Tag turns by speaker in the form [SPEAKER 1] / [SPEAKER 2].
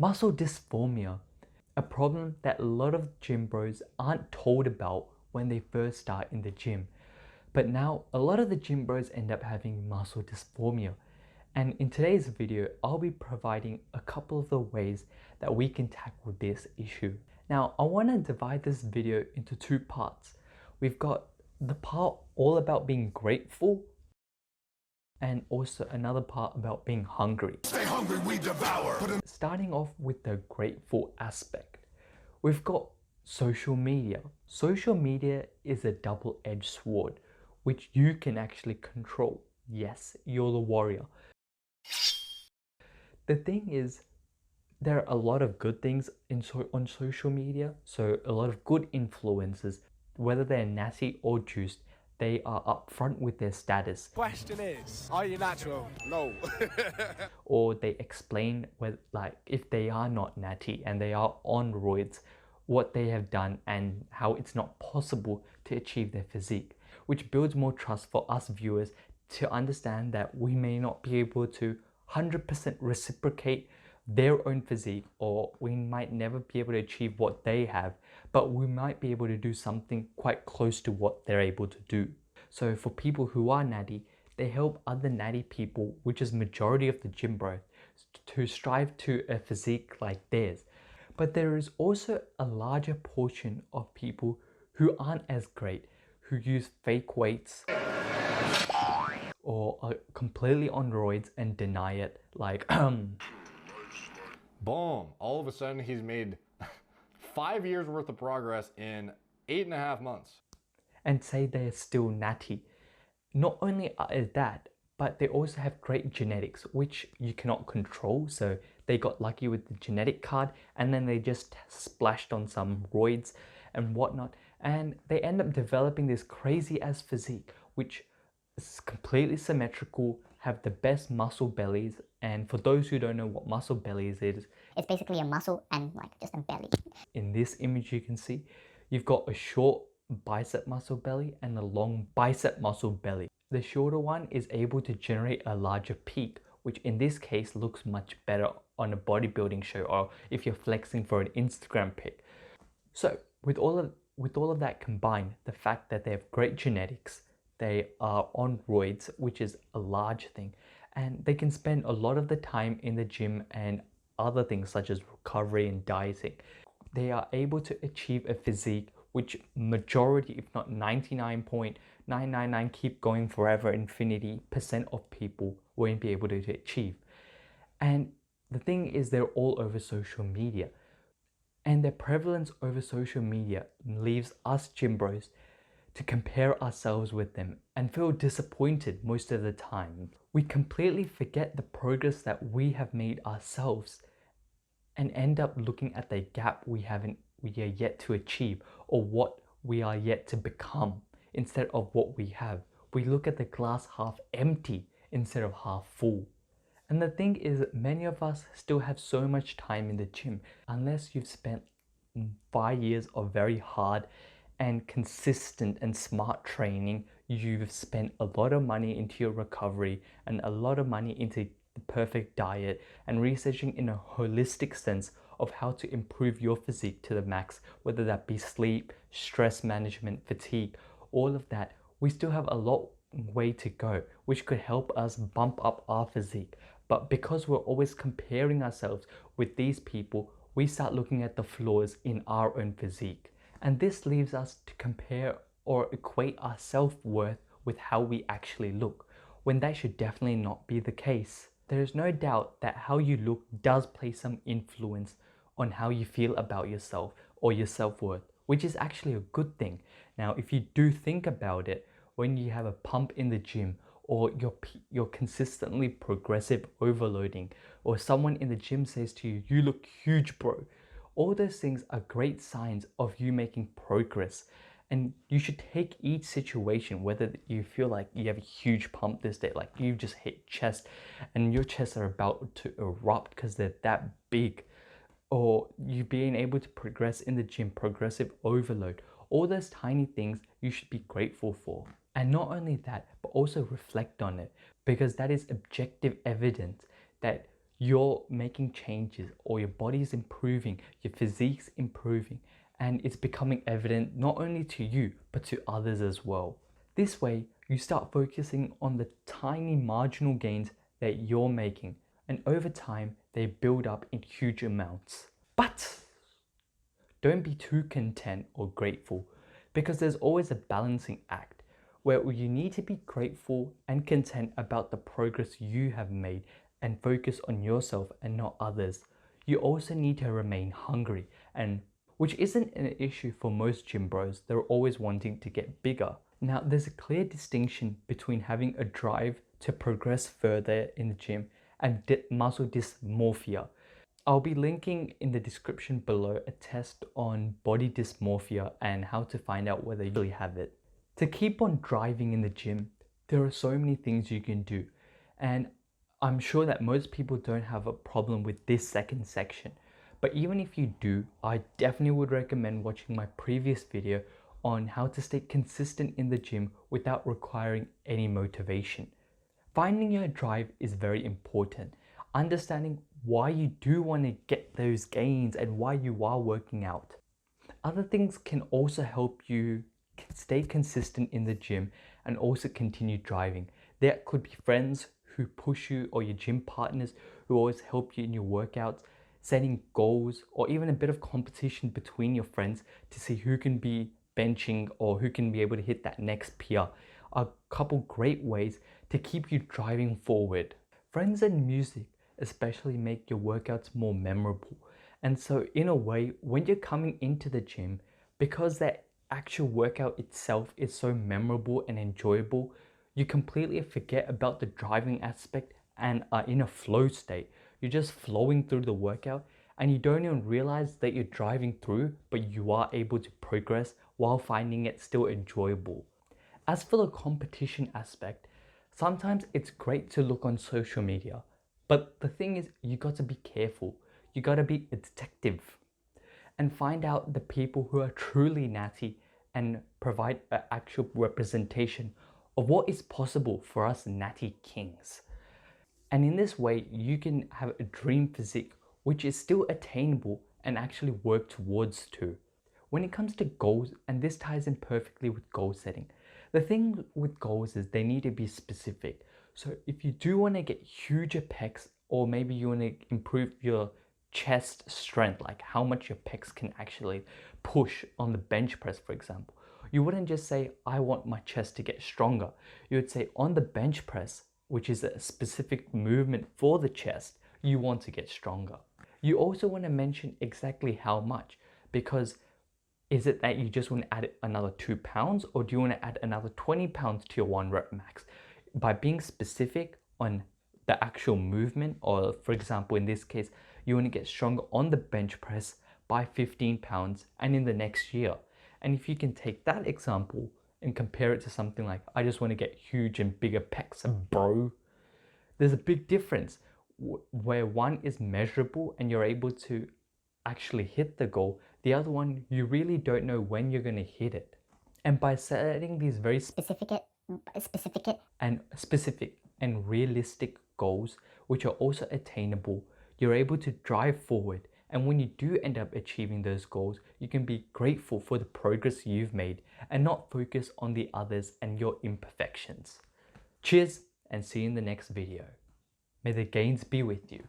[SPEAKER 1] Muscle dysphoria, a problem that a lot of gym bros aren't told about when they first start in the gym. But now a lot of the gym bros end up having muscle dysphoria. And in today's video, I'll be providing a couple of the ways that we can tackle this issue. Now, I want to divide this video into two parts. We've got the part all about being grateful and also another part about being hungry.
[SPEAKER 2] Stay hungry, we devour.
[SPEAKER 1] Starting off with the grateful aspect, we've got social media. Social media is a double-edged sword, which you can actually control. Yes, you're the warrior. The thing is, there are a lot of good things on social media, so a lot of good influencers, whether they're natty or juiced, they are upfront with their status.
[SPEAKER 3] Question is, are you natural?
[SPEAKER 2] No.
[SPEAKER 1] Or they explain like if they are not natty and they are on roids, what they have done and how it's not possible to achieve their physique, which builds more trust for us viewers to understand that we may not be able to 100% reciprocate their own physique, or we might never be able to achieve what they have, but we might be able to do something quite close to what they're able to do. So for people who are natty, they help other natty people, which is majority of the gym bro, to strive to a physique like theirs. But there is also a larger portion of people who aren't as great, who use fake weights or are completely on roids and deny it, like
[SPEAKER 4] Boom, all of a sudden he's made 5 years worth of progress in 8.5 months.
[SPEAKER 1] And say they're still natty. Not only is that, but they also have great genetics, which you cannot control. So they got lucky with the genetic card and then they just splashed on some roids and whatnot. And they end up developing this crazy ass physique, which is completely symmetrical, have the best muscle bellies. And for those who don't know what muscle bellies is,
[SPEAKER 5] it's basically a muscle and like just a belly.
[SPEAKER 1] in this image you can see, you've got a short bicep muscle belly and a long bicep muscle belly. The shorter one is able to generate a larger peak, which in this case looks much better on a bodybuilding show or if you're flexing for an Instagram pic. So with all of that combined, the fact that they have great genetics, they are on roids, which is a large thing, and they can spend a lot of the time in the gym and other things such as recovery and dieting. They are able to achieve a physique which majority, if not 99.999 keep going forever infinity % of people won't be able to achieve. And the thing is, they're all over social media, and their prevalence over social media leaves us gym bros to compare ourselves with them and feel disappointed most of the time. We completely forget the progress that we have made ourselves and end up looking at the gap we are yet to achieve, or what we are yet to become, instead of what we have. We look at the glass half empty instead of half full. And the thing is, many of us still have so much time in the gym. Unless you've spent 5 years of very hard and consistent and smart training, you've spent a lot of money into your recovery and a lot of money into the perfect diet and researching in a holistic sense of how to improve your physique to the max, whether that be sleep, stress management, fatigue, all of that. We still have a long way to go, which could help us bump up our physique. But because we're always comparing ourselves with these people, we start looking at the flaws in our own physique. And this leaves us to compare or equate our self-worth with how we actually look, when that should definitely not be the case. There is no doubt that how you look does play some influence on how you feel about yourself or your self-worth, which is actually a good thing. Now, if you do think about it, when you have a pump in the gym, or you're consistently progressive overloading, or someone in the gym says to you, "You look huge, bro," all those things are great signs of you making progress. And you should take each situation, whether you feel like you have a huge pump this day, like you just hit chest and your chests are about to erupt because they're that big, or you being able to progress in the gym, progressive overload. All those tiny things you should be grateful for. And not only that, but also reflect on it, because that is objective evidence that you're making changes or your body's improving, your physique's improving, and it's becoming evident not only to you but to others as well. This way, you start focusing on the tiny marginal gains that you're making, and over time, they build up in huge amounts. But don't be too content or grateful, because there's always a balancing act where you need to be grateful and content about the progress you have made and focus on yourself and not others. You also need to remain hungry, and which isn't an issue for most gym bros. They're always wanting to get bigger. Now, there's a clear distinction between having a drive to progress further in the gym and muscle dysmorphia. I'll be linking in the description below a test on body dysmorphia and how to find out whether you really have it. To keep on driving in the gym, there are so many things you can do, and I'm sure that most people don't have a problem with this second section. But even if you do, I definitely would recommend watching my previous video on how to stay consistent in the gym without requiring any motivation. Finding your drive is very important. Understanding why you do want to get those gains and why you are working out. Other things can also help you stay consistent in the gym and also continue driving. There could be friends who push you, or your gym partners who always help you in your workouts, setting goals, or even a bit of competition between your friends to see who can be benching or who can be able to hit that next PR. A couple great ways to keep you driving forward. Friends and music especially make your workouts more memorable. And so in a way, when you're coming into the gym, because that actual workout itself is so memorable and enjoyable, you completely forget about the driving aspect and are in a flow state. You're just flowing through the workout and you don't even realize that you're driving through, but you are able to progress while finding it still enjoyable. As for the competition aspect, sometimes it's great to look on social media, but the thing is, you got to be careful. You got to be a detective and find out the people who are truly natty and provide an actual representation of what is possible for us natty kings. And in this way, you can have a dream physique which is still attainable and actually work towards too. When it comes to goals, and this ties in perfectly with goal setting, the thing with goals is they need to be specific. So if you do want to get huger pecs, or maybe you want to improve your chest strength, like how much your pecs can actually push on the bench press, for example, you wouldn't just say, I want my chest to get stronger. You would say on the bench press, which is a specific movement for the chest, you want to get stronger. You also want to mention exactly how much, because is it that you just want to add another 2 pounds, or do you want to add another 20 pounds to your 1 rep max? By being specific on the actual movement, or for example, in this case, you want to get stronger on the bench press by 15 pounds and in the next year. And if you can take that example and compare it to something like, I just want to get huge and bigger pecs, bro, there's a big difference where one is measurable and you're able to actually hit the goal. The other one, you really don't know when you're going to hit it. And by setting these very specific and realistic goals, which are also attainable, you're able to drive forward. And when you do end up achieving those goals, you can be grateful for the progress you've made and not focus on the others and your imperfections. Cheers, and see you in the next video. May the gains be with you.